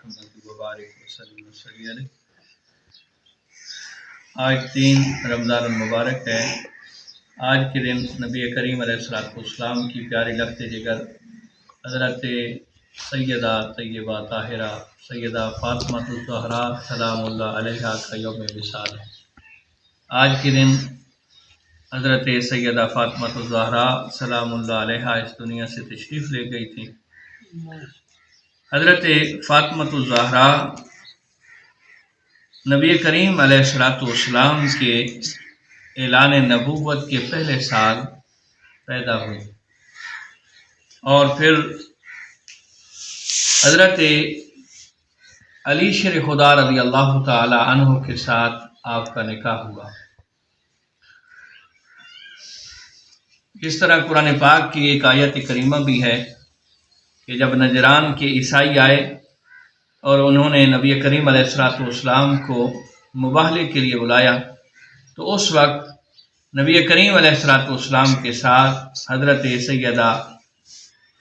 محمد وبارک وسلم علیہ۔ آج 3 رمضان المبارک ہے۔ آج کے دن نبی کریم علیہ السلام کی پیاری لخت جگر حضرت سیدہ طیبہ طاہرہ سیدہ فاطمہ الزہرا سلام اللہ علیہا کا یوم وصال ہے۔ آج کے دن حضرت سیدہ فاطمہ الزہرا سلام اللہ علیہا اس دنیا سے تشریف لے گئی تھی۔ حضرت فاطمہ الزہرا نبی کریم علیہ السلام کے اعلان نبوت کے پہلے سال پیدا ہوئی اور پھر حضرت علی شیر خدا رضی اللہ تعالی عنہ کے ساتھ آپ کا نکاح ہوا۔ اس طرح قرآن پاک کی ایک آیت کریمہ بھی ہے کہ جب نجران کے عیسائی آئے اور انہوں نے نبی کریم علیہ السلام کو مباہلے کے لیے بلایا تو اس وقت نبی کریم علیہ السلام کے ساتھ حضرت سیدہ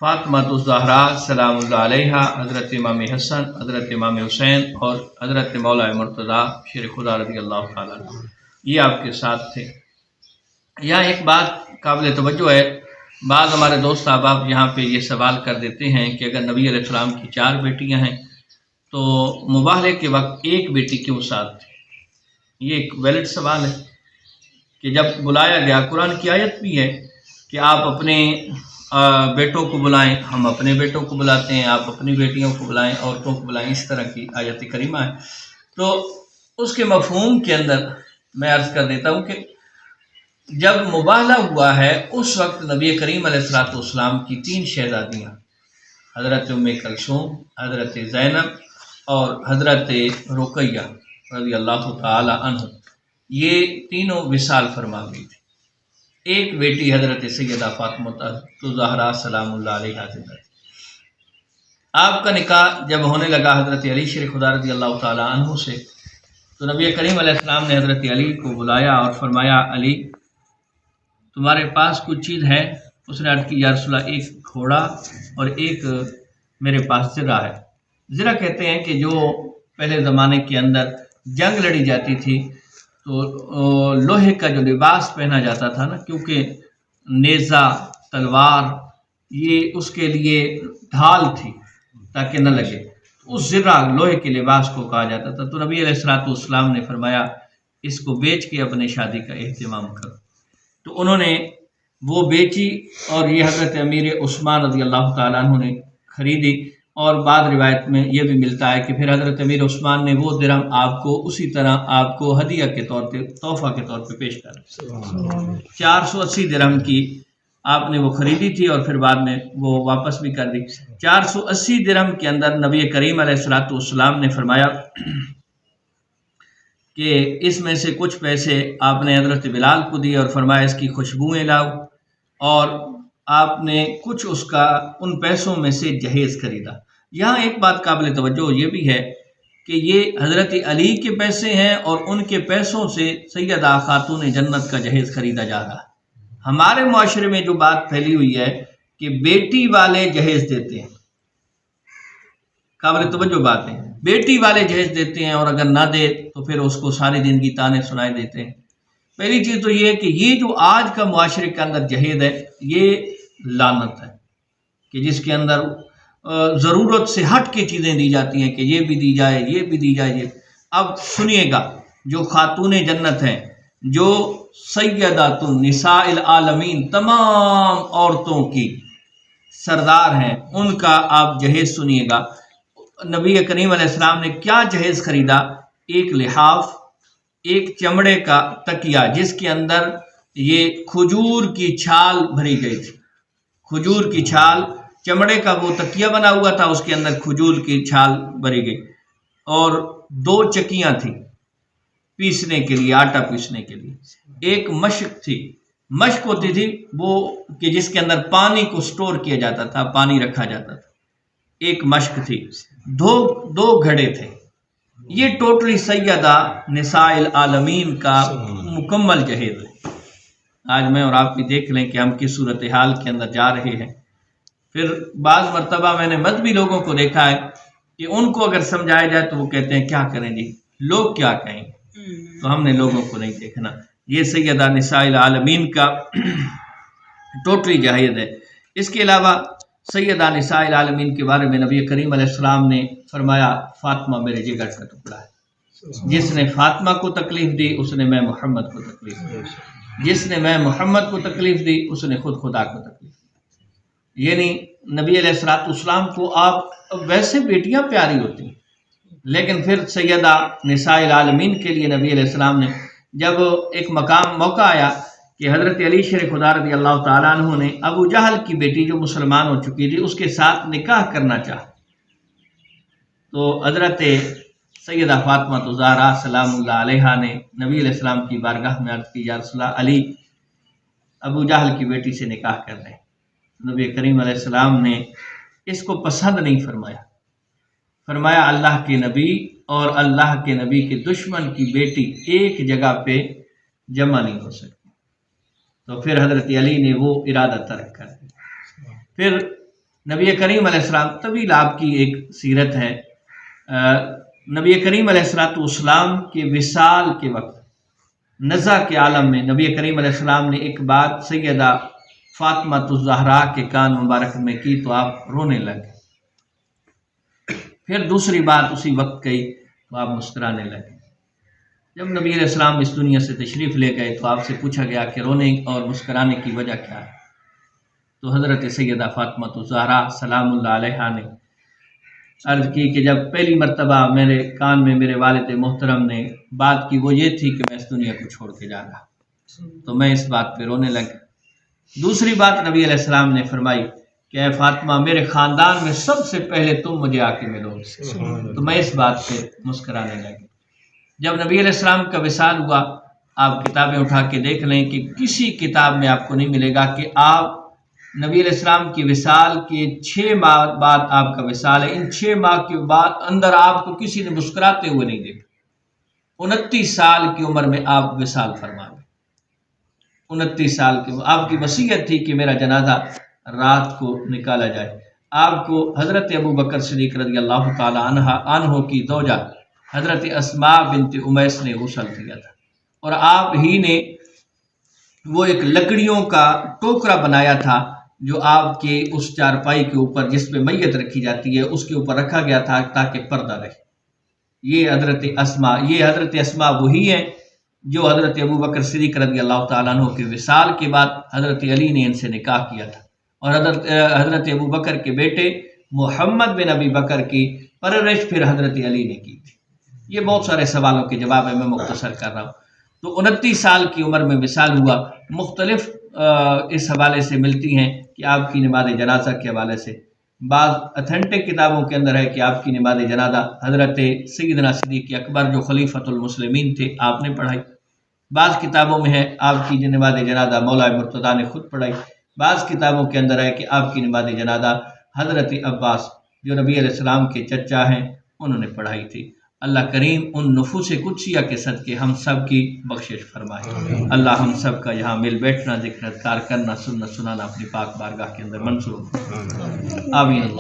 فاطمہ الزہرا سلام اللہ علیہا، حضرت امام حسن، حضرت امام حسین اور حضرت مولا مرتضیٰ شیر خدا رضی اللہ تعالیٰ عنہ یہ آپ کے ساتھ تھے۔ یہاں ایک بات قابل توجہ ہے، بعض ہمارے دوست احباب یہاں پہ یہ سوال کر دیتے ہیں کہ اگر نبی علیہ السلام کی 4 بیٹیاں ہیں تو مباہلے کے وقت ایک بیٹی کیوں ساتھ تھی؟ یہ ایک ویلڈ سوال ہے کہ جب بلایا گیا، قرآن کی آیت بھی ہے کہ آپ اپنے بیٹوں کو بلائیں، ہم اپنے بیٹوں کو بلاتے ہیں، آپ اپنی بیٹیوں کو بلائیں، عورتوں کو بلائیں، اس طرح کی آیت کریمہ ہے۔ تو اس کے مفہوم کے اندر میں عرض کر دیتا ہوں کہ جب مباہلہ ہوا ہے اس وقت نبی کریم علیہ السلام کی 3 شہزادیاں حضرت ام کلثوم، حضرت زینب اور حضرت رقیہ رضی اللہ تعالی عنہ یہ تینوں وصال فرما گئی تھی۔ ایک بیٹی حضرت سیدہ فاطمہ الزہرا سلام اللہ علیہا سے تھی۔ آپ کا نکاح جب ہونے لگا حضرت علی شیر خدا رضی اللہ تعالی عنہ سے تو نبی کریم علیہ السلام نے حضرت علی کو بلایا اور فرمایا، علی تمہارے پاس کچھ چیز ہے؟ اس نے عرض کی، یا رسول اللہ ایک گھوڑا اور ایک میرے پاس زرہ ہے۔ زرہ کہتے ہیں کہ جو پہلے زمانے کے اندر جنگ لڑی جاتی تھی تو لوہے کا جو لباس پہنا جاتا تھا نا، کیونکہ نیزہ تلوار یہ اس کے لیے ڈھال تھی تاکہ نہ لگے، اس زرہ لوہے کے لباس کو کہا جاتا تھا۔ تو نبی علیہ السلام نے فرمایا اس کو بیچ کے اپنے شادی کا اہتمام کرو۔ تو انہوں نے وہ بیچی اور یہ حضرت امیر عثمان رضی اللہ تعالیٰ عنہ نے خریدی، اور بعد روایت میں یہ بھی ملتا ہے کہ پھر حضرت امیر عثمان نے وہ درہم آپ کو اسی طرح آپ کو ہدیہ کے طور پہ، تحفہ کے طور پہ پیش کر 480 درہم کی آپ نے وہ خریدی تھی اور پھر بعد میں وہ واپس بھی کر دی۔ 480 درہم کے اندر نبی کریم علیہ السلام نے فرمایا کہ اس میں سے کچھ پیسے آپ نے حضرت بلال کو دی اور فرمایا اس کی خوشبوئیں لاؤ، اور آپ نے کچھ اس کا ان پیسوں میں سے جہیز خریدا۔ یہاں ایک بات قابل توجہ یہ بھی ہے کہ یہ حضرت علی کے پیسے ہیں اور ان کے پیسوں سے سیدہ خاتون جنت کا جہیز خریدا جا رہا ہے۔ ہمارے معاشرے میں جو بات پھیلی ہوئی ہے کہ بیٹی والے جہیز دیتے ہیں، قابل توجہ بات ہے، بیٹی والے جہیز دیتے ہیں اور اگر نہ دے تو پھر اس کو ساری زندگی تانے سنائے دیتے ہیں۔ پہلی چیز تو یہ ہے کہ یہ جو آج کا معاشرے کے اندر جہیز ہے یہ لعنت ہے کہ جس کے اندر ضرورت سے ہٹ کے چیزیں دی جاتی ہیں کہ یہ بھی دی جائے، یہ بھی دی جائے۔ یہ اب سنیے گا، جو خاتون جنت ہیں، جو سیدات النساء العالمین تمام عورتوں کی سردار ہیں، ان کا آپ جہیز سنیے گا۔ نبی کریم علیہ السلام نے کیا جہیز خریدا؟ ایک لحاف، ایک چمڑے کا تکیہ جس کے اندر یہ کھجور کی چھال بھری گئی تھی، کھجور کی چھال، چمڑے کا وہ تکیہ بنا ہوا تھا، اس کے اندر کھجور کی چھال بھری گئی، اور 2 چکیاں تھیں پیسنے کے لیے، آٹا پیسنے کے لیے۔ ایک مشق تھی، مشق ہوتی تھی وہ کہ جس کے اندر پانی کو سٹور کیا جاتا تھا، پانی رکھا جاتا تھا، ایک مشق تھی، 2 گھڑے تھے۔ یہ ٹوٹلی سیدہ نساء العالمین کا مکمل جہیز ہے۔ آج میں اور آپ بھی دیکھ لیں کہ ہم کس صورتحال کے اندر جا رہے ہیں۔ پھر بعض مرتبہ میں نے مذہبی لوگوں کو دیکھا ہے کہ ان کو اگر سمجھایا جائے تو وہ کہتے ہیں کیا کریں جی، لوگ کیا کہیں، تو ہم نے لوگوں کو نہیں دیکھنا۔ یہ سیدہ نساء العالمین کا ٹوٹلی جائز ہے۔ اس کے علاوہ سیدہ نساء العالمین کے بارے میں نبی کریم علیہ السلام نے فرمایا فاطمہ میرے جگر کا ٹکڑا ہے، جس نے فاطمہ کو تکلیف دی اس نے میں محمد کو تکلیف دی، جس نے میں محمد کو تکلیف دی اس نے خود خدا کو تکلیف دی۔ یعنی نبی علیہ السلام کو آپ ویسے بیٹیاں پیاری ہوتی ہیں، لیکن پھر سیدہ نساء العالمین کے لیے نبی علیہ السلام نے جب ایک موقع آیا کہ حضرت علی شیر خدا رضی اللہ تعالیٰ عنہ نے ابو جہل کی بیٹی جو مسلمان ہو چکی تھی اس کے ساتھ نکاح کرنا چاہا، تو حضرت سیدہ فاطمہ الزہرا سلام اللہ علیہا نے نبی علیہ السلام کی بارگاہ میں عرض کی یا رسول اللہ، علی ابو جہل کی بیٹی سے نکاح کر رہے ہیں۔ نبی کریم علیہ السلام نے اس کو پسند نہیں فرمایا، فرمایا اللہ کے نبی اور اللہ کے نبی کے دشمن کی بیٹی ایک جگہ پہ جمع نہیں ہو سکتی۔ تو پھر حضرت علی نے وہ ارادہ ترک کر دیا۔ پھر نبی کریم علیہ السلام، طویل آپ کی ایک سیرت ہے، نبی کریم علیہ السلام کے وصال کے وقت نزع کے عالم میں نبی کریم علیہ السلام نے ایک بات سیدہ فاطمہ الزہرا کے کان مبارک میں کی تو آپ رونے لگے، پھر دوسری بات اسی وقت کہی تو آپ مسکرانے لگے۔ جب نبی علیہ السلام اس دنیا سے تشریف لے گئے تو آپ سے پوچھا گیا کہ رونے اور مسکرانے کی وجہ کیا ہے، تو حضرت سیدہ فاطمہ الزہرا سلام اللہ علیہا نے عرض کی کہ جب پہلی مرتبہ میرے کان میں میرے والد محترم نے بات کی وہ یہ تھی کہ میں اس دنیا کو چھوڑ کے جا رہا، تو میں اس بات پہ رونے لگا۔ دوسری بات نبی علیہ السلام نے فرمائی کہ اے فاطمہ میرے خاندان میں سب سے پہلے تم مجھے آ کے ملو، تو میں اس بات پہ مسکرانے لگی۔ جب نبی علیہ السلام کا وصال ہوا، آپ کتابیں اٹھا کے دیکھ لیں کہ کسی کتاب میں آپ کو نہیں ملے گا کہ آپ نبی علیہ السلام کی وصال کے 6 ماہ بعد آپ کا وصال ہے، ان 6 ماہ کے بعد اندر آپ کو کسی نے مسکراتے ہوئے نہیں دیکھا۔ 29 سال کی عمر میں آپ وصال فرما گئے، 29 سال کے آپ کی وصیت تھی کہ میرا جنازہ رات کو نکالا جائے۔ آپ کو حضرت ابو بکر صدیق رضی اللہ تعالی عنہ کی زوجہ حضرت اسماء بنت امیس نے غسل دیا تھا، اور آپ ہی نے وہ ایک لکڑیوں کا ٹوکرا بنایا تھا جو آپ کے اس چارپائی کے اوپر جس پہ میت رکھی جاتی ہے اس کے اوپر رکھا گیا تھا تاکہ پردہ رہے۔ یہ حضرت اسماء وہی ہیں جو حضرت ابو بکر صدیق رضی اللہ تعالیٰ عنہ کے وصال کے بعد حضرت علی نے ان سے نکاح کیا تھا، اور حضرت ابو بکر کے بیٹے محمد بن ابی بکر کی پرورش پھر حضرت علی نے کی تھی۔ یہ بہت سارے سوالوں کے جواب ہے، میں مختصر کر رہا ہوں۔ تو 29 سال کی عمر میں وصال ہوا۔ مختلف اس حوالے سے ملتی ہیں کہ آپ کی نماز جنازہ کے حوالے سے بعض اتھینٹک کتابوں کے اندر ہے کہ آپ کی نماز جنازہ حضرت سیدنا صدیق اکبر جو خلیفۃ المسلمین تھے آپ نے پڑھائی، بعض کتابوں میں ہے آپ کی نماز جنازہ مولا مرتضیٰ نے خود پڑھائی، بعض کتابوں کے اندر ہے کہ آپ کی نماز جنازہ حضرت عباس جو نبی علیہ السلام کے چچا ہیں انہوں نے پڑھائی تھی۔ اللہ کریم ان نفوس قدسیہ کے صدقے ہم سب کی بخشش فرمائے۔ اللہ ہم سب کا یہاں مل بیٹھنا، ذکر اذکار کرنا، سننا سنانا اپنی پاک بارگاہ کے اندر منظور آمین۔